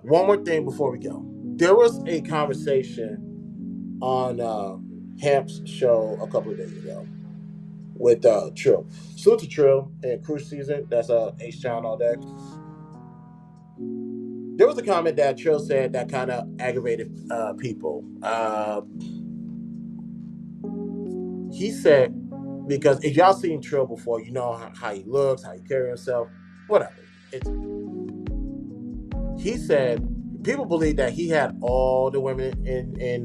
One more thing before we go. There was a conversation on Hamp's show a couple of days ago with Trill. Salute to Trill and Cruise Season. That's H Town all day. There was a comment that Trill said that kind of aggravated people. He said, because if y'all seen Trill before, you know how he looks, how he carries himself, whatever. It's, he said people believe that he had all the women in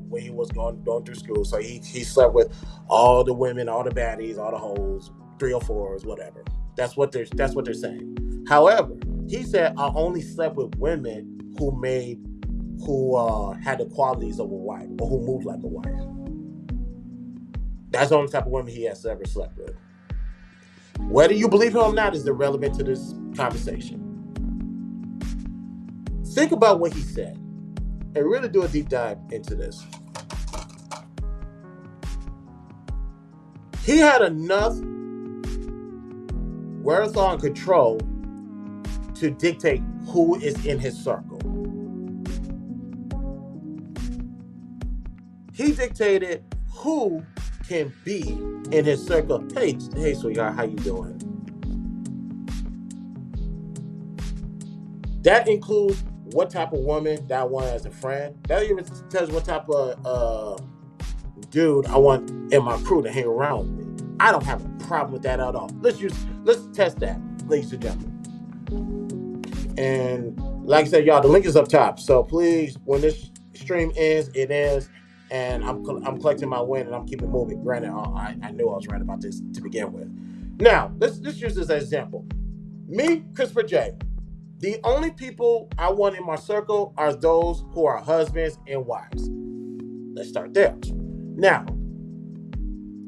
when he was going through school. So he slept with all the women, all the baddies, all the hoes, 304s, whatever. That's what they're saying. However, he said I only slept with women who had the qualities of a wife or who moved like a wife. That's the only type of women he has ever slept with. Whether you believe him or not is irrelevant to this conversation. Think about what he said and really do a deep dive into this. He had enough wherewithal and control to dictate who is in his circle. He dictated who can be in his circle. Hey, sweetheart, how you doing? That includes what type of woman that I want as a friend. That even tells what type of dude I want in my crew to hang around with me. I don't have a problem with that at all. Let's test that, ladies and gentlemen. And like I said, y'all, the link is up top. So please, when this stream ends, it ends, and I'm collecting my win and I'm keeping moving. Granted, I knew I was right about this to begin with. Now, let's use this as an example. Me, Christopher J. The only people I want in my circle are those who are husbands and wives. Let's start there. Now,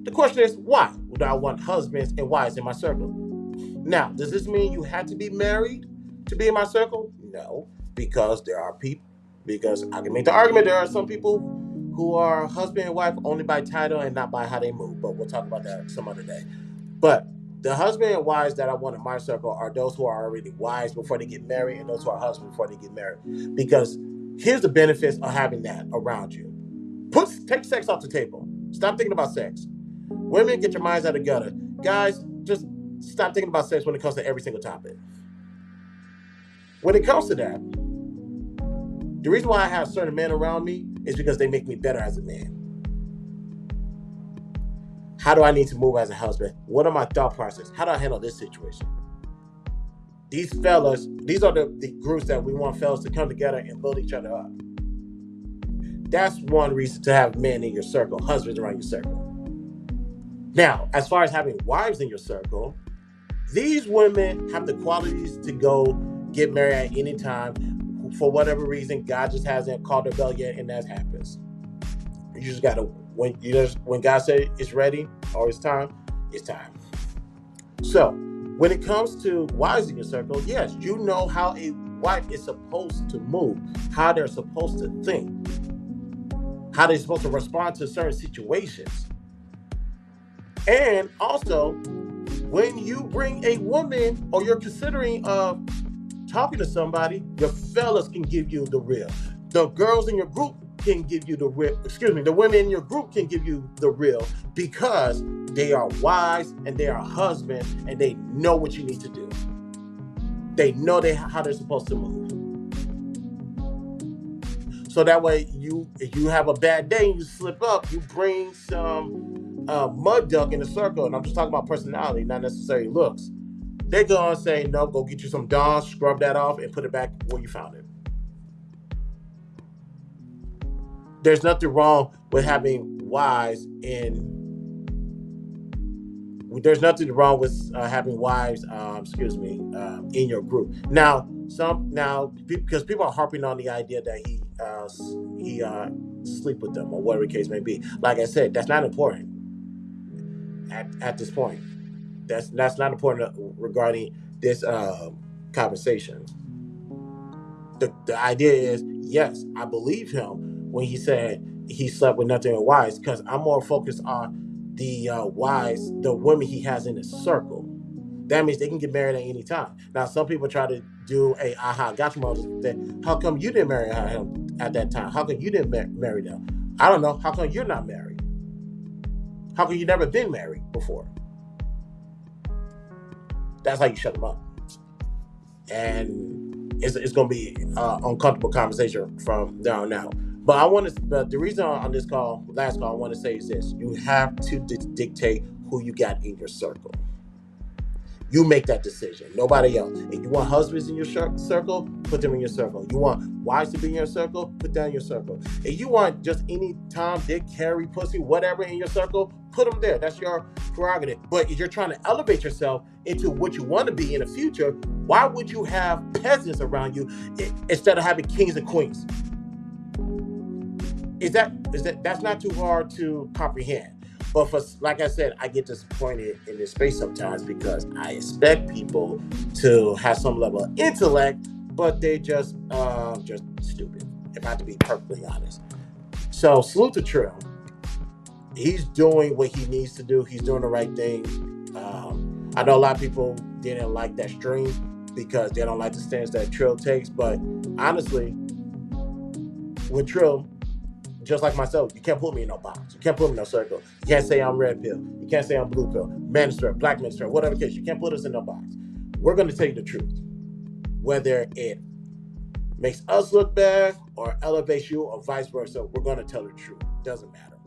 the question is, why would I want husbands and wives in my circle? Now, does this mean you have to be married to be in my circle? No, because there are people, because I can make the argument there are some people who are husband and wife only by title and not by how they move, but we'll talk about that some other day. But the husband and wives that I want in my circle are those who are already wives before they get married and those who are husbands before they get married. Because here's the benefits of having that around you. Take sex off the table. Stop thinking about sex. Women, get your minds out of the gutter. Guys, just stop thinking about sex when it comes to every single topic. When it comes to that, the reason why I have certain men around me is because they make me better as a man. How do I need to move as a husband? What are my thought process? How do I handle this situation? These fellas, these are the groups that we want fellas to come together and build each other up. That's one reason to have men in your circle, husbands around your circle. Now, as far as having wives in your circle, these women have the qualities to go get married at any time. For whatever reason, God just hasn't called their bell yet, and that happens. You just gotta when God said it's ready or it's time, it's time. So, when it comes to wives in your circle, yes, you know how a wife is supposed to move, how they're supposed to think, how they're supposed to respond to certain situations. And also, when you bring a woman or you're considering talking to somebody, your fellas can give you the real. The girls in your group can give you the real. Excuse me, the women in your group can give you the real because they are wives and they are husbands and they know what you need to do. They know how they're supposed to move. So that way, if you have a bad day and you slip up, you bring some mud duck in the circle, and I'm just talking about personality, not necessarily looks. They're gonna say, no, go get you some Dawn, scrub that off, and put it back where you found it. There's nothing wrong with having wives in. There's nothing wrong with having wives, in your group. Now, because people are harping on the idea that he sleep with them or whatever the case may be. Like I said, that's not important at this point. That's not important regarding this conversation. The idea is, yes, I believe him when he said he slept with nothing but wives, because I'm more focused on the wives, the women he has in his circle. That means they can get married at any time. Now, some people try to do a aha gotcha moment. That how come you didn't marry him at that time? How come you didn't marry them? I don't know. How come you're not married? How come you never been married before? That's how you shut them up. And it's going to be uncomfortable conversation from there on out. But I want to. But the reason on this call, last call, I want to say is this: you have to dictate who you got in your circle. You make that decision. Nobody else. If you want husbands in your circle, put them in your circle. You want wives to be in your circle, put them in your circle. If you want just any Tom, Dick, Harry, pussy, whatever in your circle, put them there. That's your prerogative. But if you're trying to elevate yourself into what you want to be in the future, why would you have peasants around you instead of having kings and queens? That's not too hard to comprehend. But for, like I said, I get disappointed in this space sometimes because I expect people to have some level of intellect, but they just stupid, if I have to be perfectly honest. So salute to Trill. He's doing what he needs to do. He's doing the right thing. I know a lot of people didn't like that stream because they don't like the stance that Trill takes. But honestly, with Trill, just like myself, you can't put me in no box. You can't put me in no circle. You can't say I'm red pill. You can't say I'm blue pill. Minister, black minister, whatever case. You can't put us in no box. We're going to tell you the truth. Whether it makes us look bad or elevates you or vice versa, we're going to tell the truth. Doesn't matter.